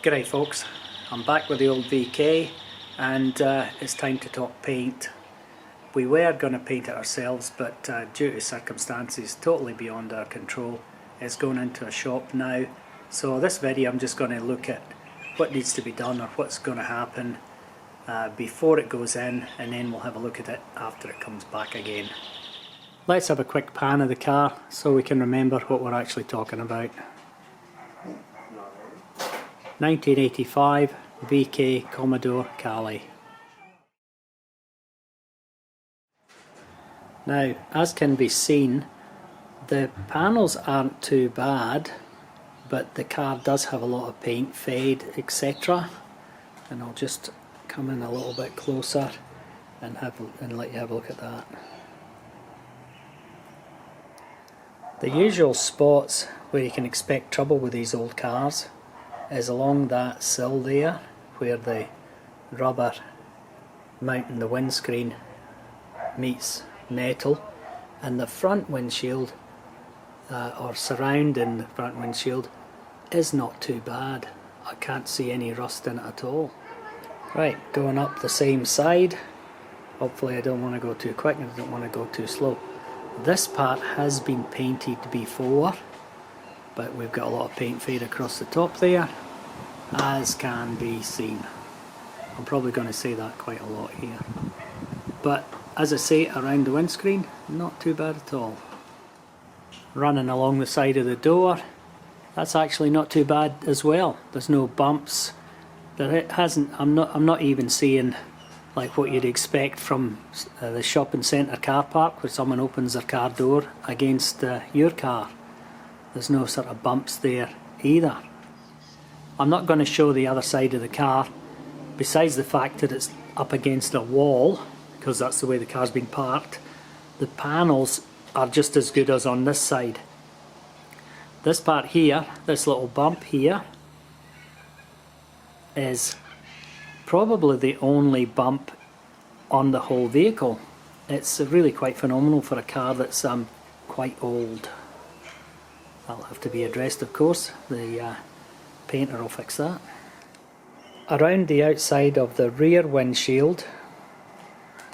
G'day folks, I'm back with the old VK and it's time to talk paint. We were going to paint it ourselves, but due to circumstances totally beyond our control, it's going into a shop now. So this video I'm just going to look at what needs to be done or what's going to happen before it goes in, and then we'll have a look at it after it comes back again. Let's have a quick pan of the car so we can remember what we're actually talking about. 1985 VK Commodore Calais. Now, as can be seen, the panels aren't too bad, but the car does have a lot of paint fade, etc. And I'll just come in a little bit closer and let you have a look at that. The usual spots where you can expect trouble with these old cars is along that sill there, where the rubber mounting the windscreen meets metal, and the front windshield or surrounding the front windshield is not too bad. I can't see any rust in it at all. Right, going up the same side. Hopefully I don't want to go too quick and I don't want to go too slow. This part has been painted before, but we've got a lot of paint fade across the top there, as can be seen. I'm probably going to say that quite a lot here, but as I say, around the windscreen, not too bad at all. Running along the side of the door, that's actually not too bad as well. There's no bumps. I'm not even seeing like what you'd expect from the shopping centre car park, where someone opens their car door against your car. There's no sort of bumps there either. I'm not going to show the other side of the car, besides the fact that it's up against a wall, because that's the way the car's been parked. The panels are just as good as on this side. This part here, this little bump here, is probably the only bump on the whole vehicle. It's really quite phenomenal for a car that's quite old. That'll have to be addressed, of course. The painter will fix that. Around the outside of the rear windshield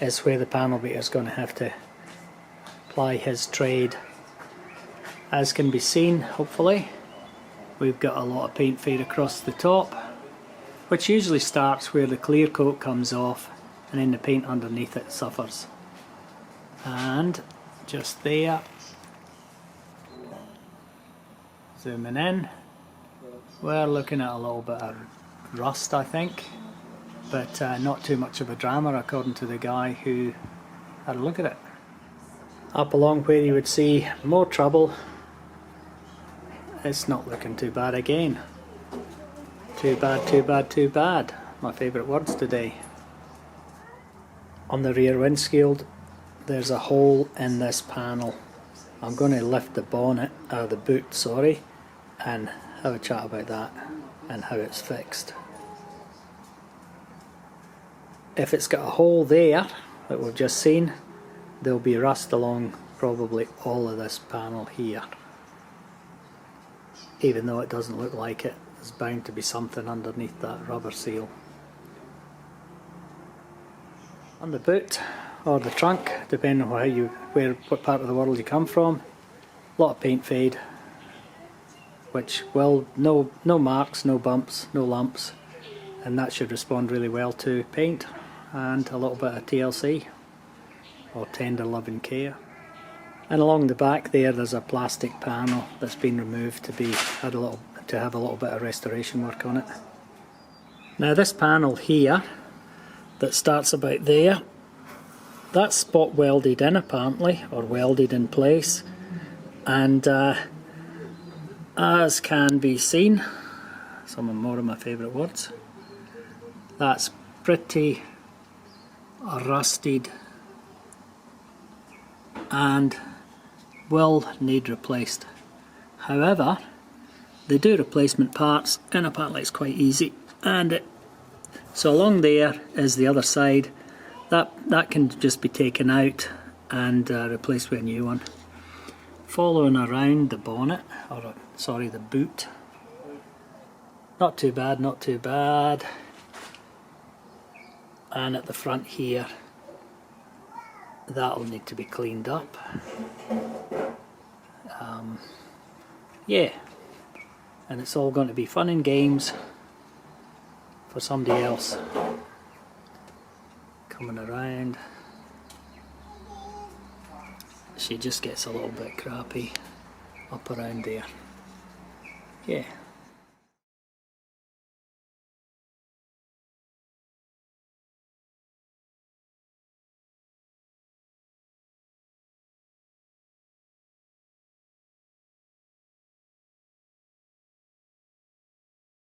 is where the panel beater is going to have to ply his trade. As can be seen, hopefully, we've got a lot of paint fade across the top, which usually starts where the clear coat comes off and then the paint underneath it suffers. And just there, zooming in, we're looking at a little bit of rust, I think, but not too much of a drama according to the guy who had a look at it. Up along where you would see more trouble, it's not looking too bad again. Too bad, too bad, too bad. My favourite words today. On the rear windshield, there's a hole in this panel. I'm going to lift the bonnet, the boot, sorry, and have a chat about that and how it's fixed. If it's got a hole there that we've just seen, there'll be rust along probably all of this panel here. Even though it doesn't look like it, there's bound to be something underneath that rubber seal. On the boot or the trunk, depending on what part of the world you come from, a lot of paint fade, which will no marks, no bumps, no lumps, and that should respond really well to paint and a little bit of TLC or tender loving care. And along the back there's a plastic panel that's been removed to have a little bit of restoration work on it. Now this panel here that starts about there, that's spot welded in apparently, or welded in place, and as can be seen, some more of my favourite words, that's pretty rusted and will need replaced. However, they do replacement parts and apparently it's quite easy, and so along there is the other side. That can just be taken out and replaced with a new one. Following around the bonnet, or sorry, the boot, Not too bad, not too bad. And at the front here, that'll need to be cleaned up. Yeah, and it's all going to be fun and games for somebody else coming around. She just gets a little bit crappy up around there. Yeah.